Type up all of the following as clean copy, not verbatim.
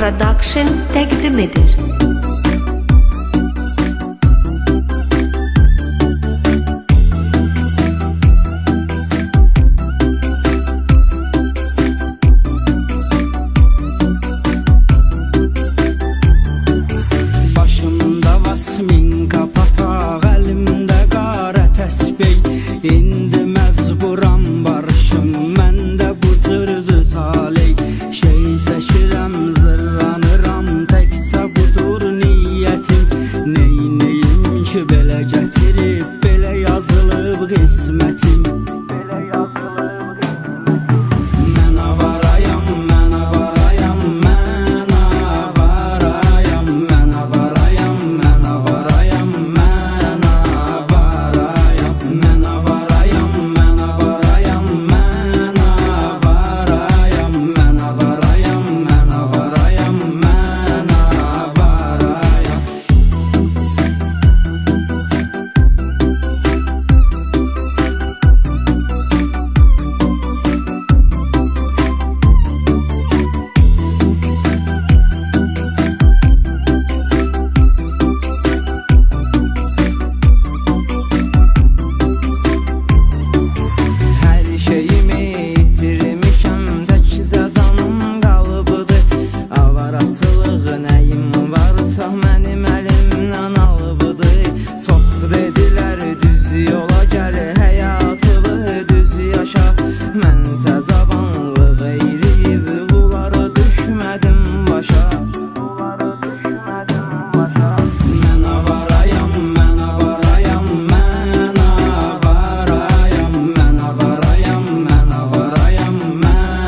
Production təqdim edir. Başımda vasminka papaq, əlimdə qara təsbih. İndi məcburam barışım, məndə bu cürdü taley. Şey çəkirəm, zırranıram, təkcə budur niyyətim. Neyniyim ki belə gətirib, belə yazılıb qismətim. Mən avarayam, mən avarayam, mən avarayam, mən avarayam, mən avarayam, mən avarayam, mən avarayam, mən avarayam, mən avarayam, mən avarayam, mən avarayam, mən avarayam. Hər şeyimi itirmişəm, təkcə canım qalıbıdır. Avaraçılıq nəyim varsa mənim əlimdən alıbıdır. Çox dedilər düz yola gəl, həyatını düz yaşa. Mənsə zabanlıq eyləyib bunlara düşmədim başa. Mən avarayam, mən avarayam, mən avarayam, mən avarayam, mən avarayam, mən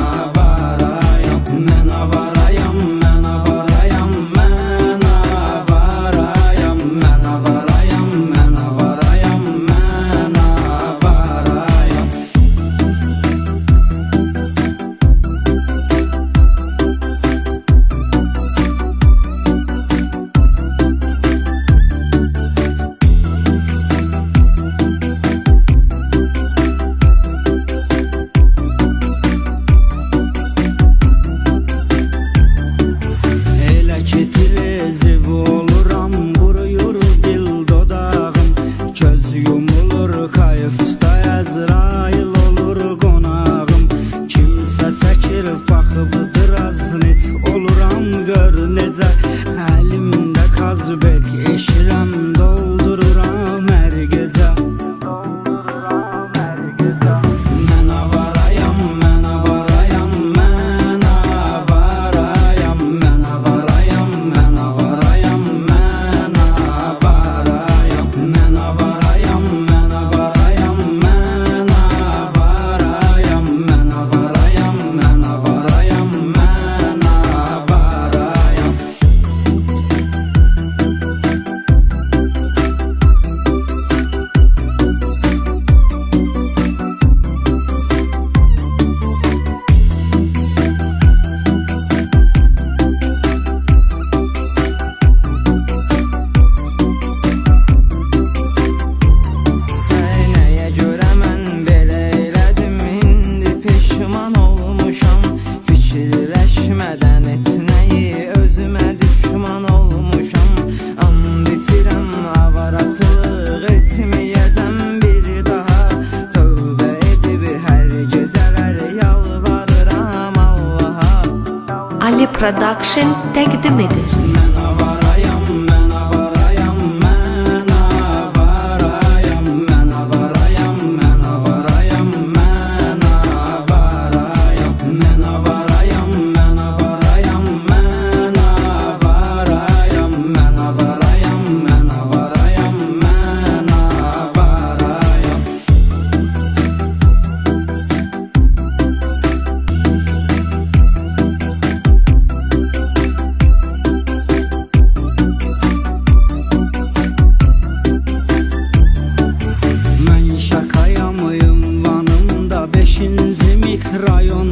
avarayam, mən avarayam, mən avarayam, mən avarayam, mən avarayam, mən avarayam, mən avarayam. Elə ki tileziv oluram, quruyur dil dodağım. Göz yumulur kayıfda, Əzrail olur qonağım. Kimsə çəkir baxıbdır aznit, oluram gör necə. Əlimdə kazbek eşirəm, doldururam hər gecə. Mən avarayam, mən avarayam, mən avarayam, mən avarayam, mən avarayam, mən avarayam, mən avarayam, mən avarayam, mən avarayam, mən avarayam, mən avarayam, mən avarayam. Nəyə görə mən belə elədim, indi peşman olmuşam. Fikirləşmədən etməyi özümə düşman olmuşam. And itirəm, avaraçılıq etməyəcəm bir daha. Tövbə edib hər gecələr yalvarıram Allaha. Ali Production təqdim edir. Mən avarayam, mən avarayam, mən avarayam, mən avarayam, mən avarayam, mən avarayam, mən avarayam, mən avarayam, mən avarayam, mən avarayam, mən avarayam, mən avarayam. Mən şakayam ünvanımda 5-ci mikrorayon.